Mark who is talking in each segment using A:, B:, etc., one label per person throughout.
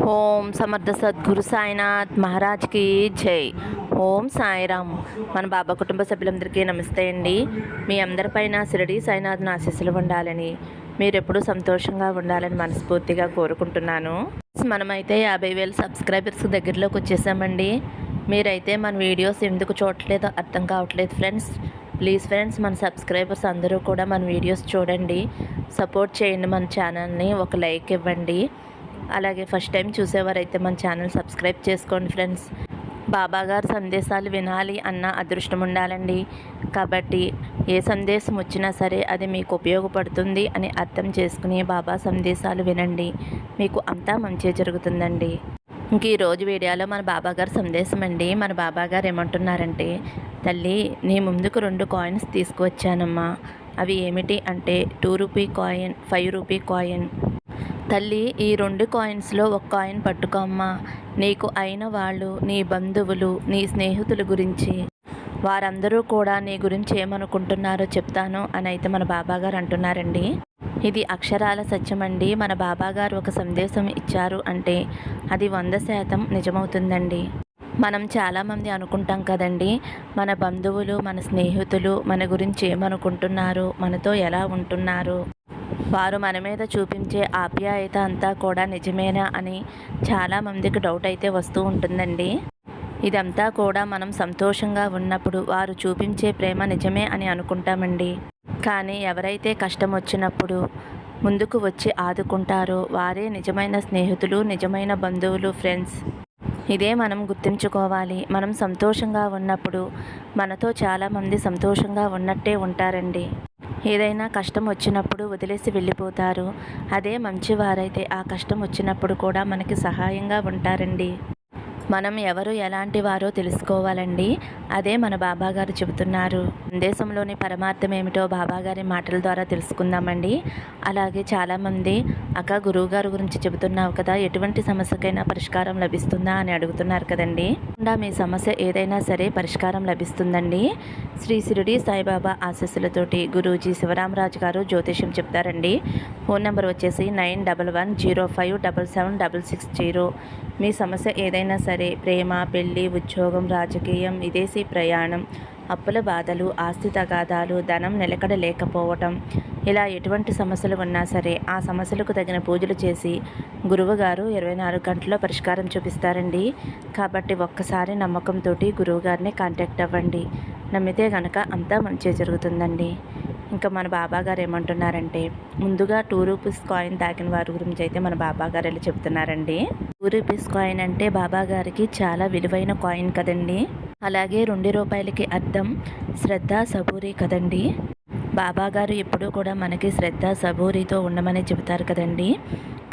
A: ఓం సమర్థ సద్గురు సాయినాథ్ మహారాజ్కి జై. ఓం సాయిరామ్. మన బాబా కుటుంబ సభ్యులందరికీ నమస్తే అండి. మీ అందరిపైన షిరిడి సాయినాథ్ ఆశీస్సులు ఉండాలని, మీరెప్పుడూ సంతోషంగా ఉండాలని మనస్ఫూర్తిగా కోరుకుంటున్నాను. మనమైతే 50,000 సబ్స్క్రైబర్స్ దగ్గరలోకి వచ్చేసామండి. మీరైతే మన వీడియోస్ ఎందుకు చూడట్లేదో అర్థం కావట్లేదు ఫ్రెండ్స్. ప్లీజ్ ఫ్రెండ్స్, మన సబ్స్క్రైబర్స్ అందరూ కూడా మన వీడియోస్ చూడండి, సపోర్ట్ చేయండి. మన ఛానల్ని ఒక లైక్ ఇవ్వండి. అలాగే ఫస్ట్ టైం చూసేవారైతే మన ఛానల్ సబ్స్క్రైబ్ చేసుకోండి ఫ్రెండ్స్. బాబాగారు సందేశాలు వినాలి అన్న అదృష్టం ఉండాలండి. కాబట్టి ఏ సందేశం వచ్చినా సరే అది మీకు ఉపయోగపడుతుంది అని అర్థం చేసుకుని బాబా సందేశాలు వినండి, మీకు అంతా మంచి జరుగుతుందండి. ఇంక ఈరోజు వీడియోలో మన బాబాగారు సందేశం అండి. మన బాబాగారు ఏమంటున్నారంటే, తల్లి నీ ముందుకు 2 కాయిన్స్ తీసుకువచ్చానమ్మా. అవి ఏమిటి అంటే 2 రూపీ కాయిన్, 5 రూపీ కాయిన్. తల్లి ఈ 2 కాయిన్స్లో ఒక కాయిన్ పట్టుకో అమ్మా. నీకు అయిన వాళ్ళు, నీ బంధువులు, నీ స్నేహితుల గురించి, వారందరూ కూడా నీ గురించి ఏమనుకుంటున్నారో చెప్తాను అని అయితే మన బాబాగారు అంటున్నారండి. ఇది అక్షరాల సత్యమండి. మన బాబాగారు ఒక సందేశం ఇచ్చారు అంటే అది 100% నిజమవుతుందండి. మనం చాలామంది అనుకుంటాం కదండి, మన బంధువులు, మన స్నేహితులు మన గురించి ఏమనుకుంటున్నారు, మనతో ఎలా ఉంటున్నారు, వారు మన మీద చూపించే ఆప్యాయత అంతా కూడా నిజమేనా అని చాలామందికి డౌట్ అయితే వస్తూ ఉంటుందండి. ఇదంతా కూడా మనం సంతోషంగా ఉన్నప్పుడు వారు చూపించే ప్రేమ నిజమే అని అనుకుంటామండి. కానీ ఎవరైతే కష్టం వచ్చినప్పుడు ముందుకు వచ్చి ఆదుకుంటారో వారే నిజమైన స్నేహితులు, నిజమైన బంధువులు ఫ్రెండ్స్. ఇదే మనం గుర్తుంచుకోవాలి. మనం సంతోషంగా ఉన్నప్పుడు మనతో చాలామంది సంతోషంగా ఉన్నట్టే ఉంటారండి. ఏదైనా కష్టం వచ్చినప్పుడు వదిలేసి వెళ్ళిపోతారు. అదే మంచివారైతే ఆ కష్టం వచ్చినప్పుడు కూడా మనకి సహాయంగా ఉంటారండి. మనం ఎవరు ఎలాంటి వారో తెలుసుకోవాలండి. అదే మన బాబాగారు చెబుతున్నారు. సందేశంలోని పరమార్థం ఏమిటో బాబాగారి మాటల ద్వారా తెలుసుకుందామండి. అలాగే చాలామంది అక్క గురువుగారు గురించి చెబుతున్నావు కదా, ఎటువంటి సమస్యకైనా పరిష్కారం లభిస్తుందా అని అడుగుతున్నారు కదండి. మీ సమస్య ఏదైనా సరే పరిష్కారం లభిస్తుందండి. శ్రీ షిరిడి సాయిబాబా ఆశీస్సులతోటి గురూజీ శివరామరాజు గారు జ్యోతిష్యం చెప్తారండి. ఫోన్ నెంబర్ వచ్చేసి 9110577660. మీ సమస్య ఏదైనా సరే, ప్రేమ, పెళ్లి, ఉద్యోగం, రాజకీయం, విదేశీ ప్రయాణం, అప్పుల బాధలు, ఆస్తి తగాదాలు, ధనం నిలకడ లేకపోవటం, ఇలా ఎటువంటి సమస్యలు ఉన్నా సరే ఆ సమస్యలకు తగిన పూజలు చేసి గురువుగారు 24 గంటల్లో పరిష్కారం చూపిస్తారండి. కాబట్టి ఒక్కసారి నమ్మకంతో గురువుగారిని కాంటాక్ట్ అవ్వండి. నమ్మితే కనుక అంతా మంచి జరుగుతుందండి. ఇంకా మన బాబాగారు ఏమంటున్నారంటే, ముందుగా 2 రూపీస్ కాయిన్ తాకిన వారి గురించి అయితే మన బాబాగారు ఇలా చెప్తున్నారండి. 2 రూపీస్ కాయిన్ అంటే బాబాగారికి చాలా విలువైన కాయిన్ కదండి. అలాగే 2 రూపాయలకి అర్థం శ్రద్ధ, సబూరి కదండి. బాబాగారు ఎప్పుడూ కూడా మనకి శ్రద్ధ, సబూరితో ఉండమని చెబుతారు కదండి.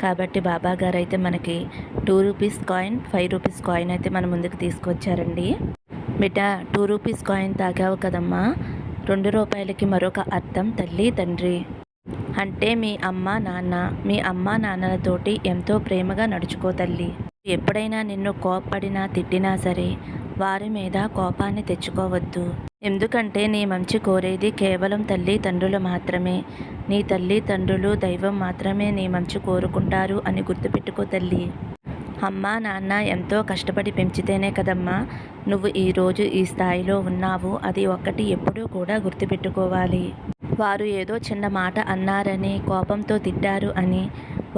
A: కాబట్టి బాబాగారు అయితే మనకి 2 రూపీస్ కాయిన్, 5 రూపీస్ కాయిన్ అయితే మన ముందుకు తీసుకొచ్చారండి. బిడ్డ 2 రూపీస్ కాయిన్ తాగావు కదమ్మా, 2 రూపాయలకి మరొక అర్థం తల్లి, తండ్రి. అంటే మీ అమ్మ నాన్న. మీ అమ్మ నాన్నలతోటి ఎంతో ప్రేమగా నడుచుకో తల్లి. ఎప్పుడైనా నిన్ను కోప్పడినా తిట్టినా సరే వారి మీద కోపాన్ని తెచ్చుకోవద్దు. ఎందుకంటే నీ మంచి కోరేది కేవలం తల్లి తండ్రులు మాత్రమే. నీ తల్లి తండ్రులు, దైవం మాత్రమే నీ మంచి కోరుకుంటారు అని గుర్తుపెట్టుకో తల్లి. అమ్మా నాన్న ఎంతో కష్టపడి పెంచితేనే కదమ్మా నువ్వు ఈరోజు ఈ స్థాయిలో ఉన్నావు. అది ఒక్కటి ఎప్పుడూ కూడా గుర్తుపెట్టుకోవాలి. వారు ఏదో చిన్న మాట అన్నారని, కోపంతో తిట్టారు అని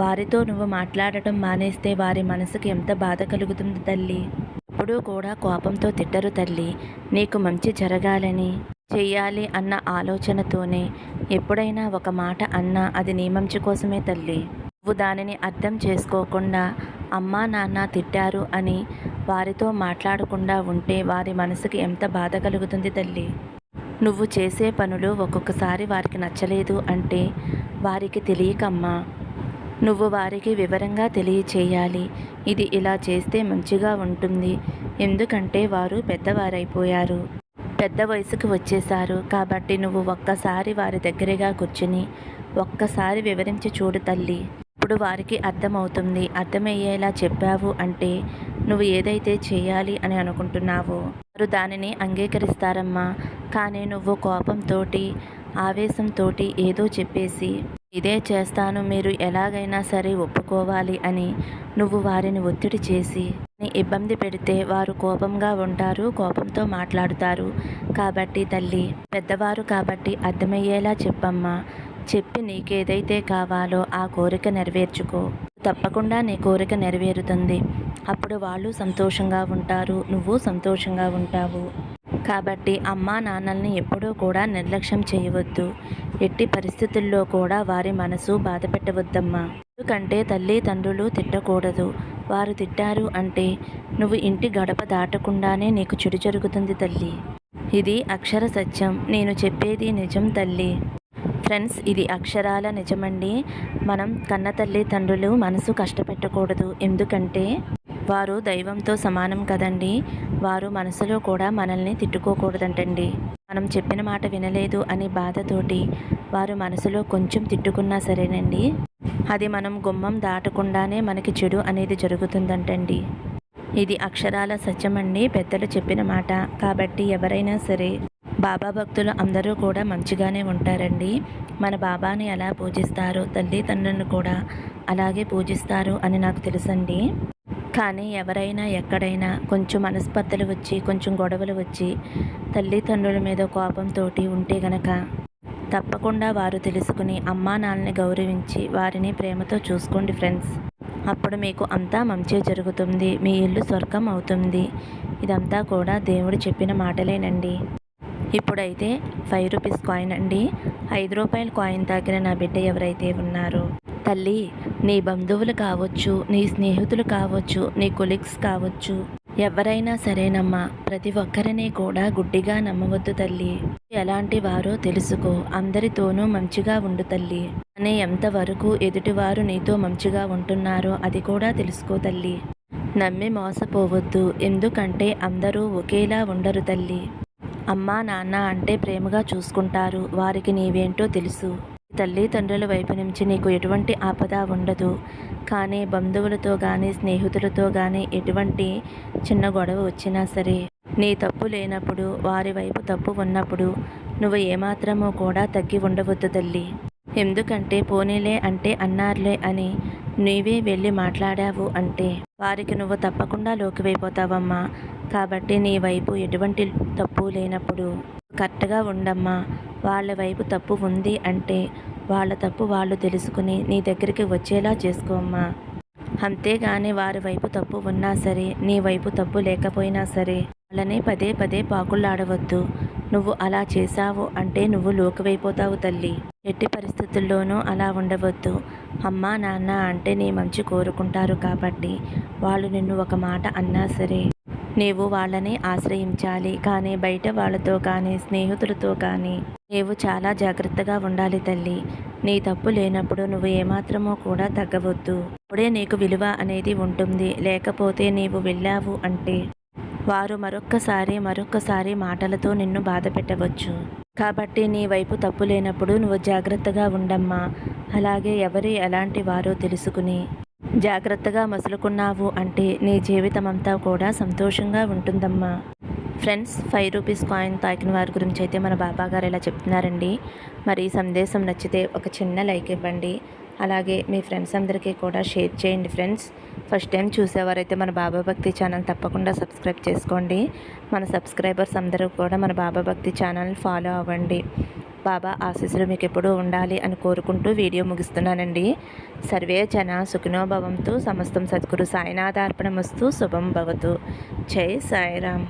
A: వారితో నువ్వు మాట్లాడటం మానేస్తే వారి మనసుకి ఎంత బాధ కలుగుతుంది తల్లి. ఎప్పుడూ కూడా కోపంతో తిట్టరు తల్లి. నీకు మంచి జరగాలని, చెయ్యాలి అన్న ఆలోచనతోనే ఎప్పుడైనా ఒక మాట అన్నా అది నీ మంచి కోసమే తల్లి. నువ్వు దానిని అర్థం చేసుకోకుండా అమ్మా నాన్న తిట్టారు అని వారితో మాట్లాడకుండా ఉంటే వారి మనసుకి ఎంత బాధ కలుగుతుంది తల్లి. నువ్వు చేసే పనులు ఒక్కొక్కసారి వారికి నచ్చలేదు అంటే వారికి తెలియకమ్మా, నువ్వు వారికి వివరంగా తెలియచేయాలి. ఇది ఇలా చేస్తే మంచిగా ఉంటుంది. ఎందుకంటే వారు పెద్దవారైపోయారు, పెద్ద వయసుకు వచ్చేశారు. కాబట్టి నువ్వు ఒక్కసారి వారి దగ్గరగా కూర్చుని ఒక్కసారి వివరించి చూడు తల్లి. ఇప్పుడు వారికి అర్థమవుతుంది. అర్థమయ్యేలా చెప్పావు అంటే నువ్వు ఏదైతే చేయాలి అని అనుకుంటున్నావో వారు దానిని అంగీకరిస్తారమ్మా. కానీ నువ్వు కోపంతో, ఆవేశంతో ఏదో చెప్పేసి ఇదే చేస్తాను, మీరు ఎలాగైనా సరే ఒప్పుకోవాలి అని నువ్వు వారిని ఒత్తిడి చేసి ఇబ్బంది పెడితే వారు కోపంగా ఉంటారు, కోపంతో మాట్లాడుతారు. కాబట్టి తల్లి, పెద్దవారు కాబట్టి అర్థమయ్యేలా చెప్పమ్మా. చెప్పి నీకేదైతే కావాలో ఆ కోరిక నెరవేర్చుకో. తప్పకుండా నీ కోరిక నెరవేరుతుంది. అప్పుడు వాళ్ళు సంతోషంగా ఉంటారు, నువ్వు సంతోషంగా ఉంటావు. కాబట్టి అమ్మా నాన్నల్ని ఎప్పుడూ కూడా నిర్లక్ష్యం చేయవద్దు. ఎట్టి పరిస్థితుల్లో కూడా వారి మనసు బాధ పెట్టవద్దమ్మా. ఎందుకంటే తల్లి తండ్రులు తిట్టకూడదు. వారు తిట్టారు అంటే నువ్వు ఇంటి గడప దాటకుండానే నీకు చెడు జరుగుతుంది తల్లి. ఇది అక్షర సత్యం. నేను చెప్పేది నిజం తల్లి. ఫ్రెండ్స్, ఇది అక్షరాల నిజమండి. మనం కన్న తల్లి తండ్రులు మనసు కష్టపెట్టకూడదు. ఎందుకంటే వారు దైవంతో సమానం కదండి. వారు మనసులో కూడా మనల్ని తిట్టుకోకూడదంటండి. మనం చెప్పిన మాట వినలేదు అని బాధతోటి వారు మనసులో కొంచెం తిట్టుకున్నా సరేనండి, అది మనం గుమ్మం దాటకుండానే మనకి చెడు అనేది జరుగుతుందంటండి. ఇది అక్షరాల సత్యమండి, పెద్దలు చెప్పిన మాట. కాబట్టి ఎవరైనా సరే బాబా భక్తులు అందరూ కూడా మంచిగానే ఉంటారండి. మన బాబాని ఎలా పూజిస్తారో తల్లిదండ్రులను కూడా అలాగే పూజిస్తారు అని నాకు తెలుసండి. కానీ ఎవరైనా ఎక్కడైనా కొంచెం మనస్పర్ధలు వచ్చి, కొంచెం గొడవలు వచ్చి తల్లిదండ్రుల మీద కోపంతో ఉంటే గనక తప్పకుండా వారు తెలుసుకుని అమ్మా నాన్నని గౌరవించి వారిని ప్రేమతో చూసుకోండి ఫ్రెండ్స్. అప్పుడు మీకు అంతా మంచి జరుగుతుంది. మీ ఇల్లు స్వర్గం అవుతుంది. ఇదంతా కూడా దేవుడు చెప్పిన మాటలేనండి. ఇప్పుడైతే 5 రూపీస్ కాయిన్ అండి. 5 రూపాయల కాయిన్ తాకిన నా బిడ్డ ఎవరైతే ఉన్నారో, తల్లి, నీ బంధువులు కావచ్చు, నీ స్నేహితులు కావచ్చు, నీ కొలీగ్స్ కావచ్చు, ఎవరైనా సరేనమ్మా, ప్రతి ఒక్కరిని కూడా గుడ్డిగా నమ్మవద్దు తల్లి. ఎలాంటి వారో తెలుసుకో. అందరితోనూ మంచిగా ఉండు తల్లి. కానీ ఎంతవరకు ఎదుటివారు నీతో మంచిగా ఉంటున్నారో అది కూడా తెలుసుకో తల్లి. నమ్మి మోసపోవద్దు. ఎందుకంటే అందరూ ఒకేలా ఉండరు తల్లి. అమ్మా నాన్న అంటే ప్రేమగా చూసుకుంటారు. వారికి నీవేంటో తెలుసు. తల్లిదండ్రుల వైపు నుంచి నీకు ఎటువంటి ఆపద ఉండదు. కానీ బంధువులతో కానీ స్నేహితులతో కానీ ఎటువంటి చిన్న గొడవ వచ్చినా సరే, నీ తప్పు లేనప్పుడు, వారి వైపు తప్పు ఉన్నప్పుడు నువ్వు ఏమాత్రమూ కూడా తగ్గి ఉండవద్దు తల్లి. ఎందుకంటే పోనీలే అంటే అన్నారులే అని నీవే వెళ్ళి మాట్లాడావు అంటే వారికి నువ్వు తప్పకుండా లోకివైపోతావమ్మా. కాబట్టి నీ వైపు ఎటువంటి తప్పు లేనప్పుడు కరెక్ట్గా ఉండమ్మా. వాళ్ళ వైపు తప్పు ఉంది అంటే వాళ్ళ తప్పు వాళ్ళు తెలుసుకుని నీ దగ్గరికి వచ్చేలా చేసుకోమ్మా. అంతేగాని వారి వైపు తప్పు ఉన్నా సరే, నీ వైపు తప్పు లేకపోయినా సరే వాళ్ళని పదే పదే పాకులాడవద్దు. నువ్వు అలా చేశావు అంటే నువ్వు లోకువైపోతావు తల్లి. ఎట్టి పరిస్థితుల్లోనూ అలా ఉండవద్దు. అమ్మా నాన్న అంటే నీ మంచి కోరుకుంటారు కాబట్టి వాళ్ళు నిన్ను ఒక మాట అన్నా సరే నీవు వాళ్ళని ఆశ్రయించాలి. కానీ బయట వాళ్ళతో కానీ స్నేహితులతో కానీ నీవు చాలా జాగ్రత్తగా ఉండాలి తల్లి. నీ తప్పు లేనప్పుడు నువ్వు ఏమాత్రమో కూడా తగ్గవద్దు. అప్పుడే నీకు విలువ అనేది ఉంటుంది. లేకపోతే నీవు వెళ్ళావు అంటే వారు మరొక్కసారి మాటలతో నిన్ను బాధ పెట్టవచ్చు. కాబట్టి నీ వైపు తప్పు లేనప్పుడు నువ్వు జాగ్రత్తగా ఉండమ్మా. అలాగే ఎలాంటి వారో తెలుసుకుని జాగ్రత్తగా మసులుకున్నావు అంటే నీ జీవితం అంతా కూడా సంతోషంగా ఉంటుందమ్మా. ఫ్రెండ్స్, 5 రూపీస్ కాయిన్ తాకిన వారి గురించి అయితే మన బాబా గారు ఇలా చెప్తున్నారండి. మరి ఈ సందేశం నచ్చితే ఒక చిన్న లైక్ ఇవ్వండి. అలాగే మీ ఫ్రెండ్స్ అందరికీ కూడా షేర్ చేయండి ఫ్రెండ్స్. ఫస్ట్ టైం చూసేవారైతే మన బాబా భక్తి ఛానల్ తప్పకుండా సబ్స్క్రైబ్ చేసుకోండి. మన సబ్స్క్రైబర్స్ అందరూ కూడా మన బాబా భక్తి ఛానల్ని ఫాలో అవ్వండి. బాబా ఆశీస్సులు మీకు ఎప్పుడూ ఉండాలి అని కోరుకుంటూ వీడియో ముగిస్తున్నానండి. సర్వే జన సుఖినో భవంతు. సమస్తం సద్గురు సాయినాథార్పణమస్తు. శుభం భవతు. జై సాయిరామ్.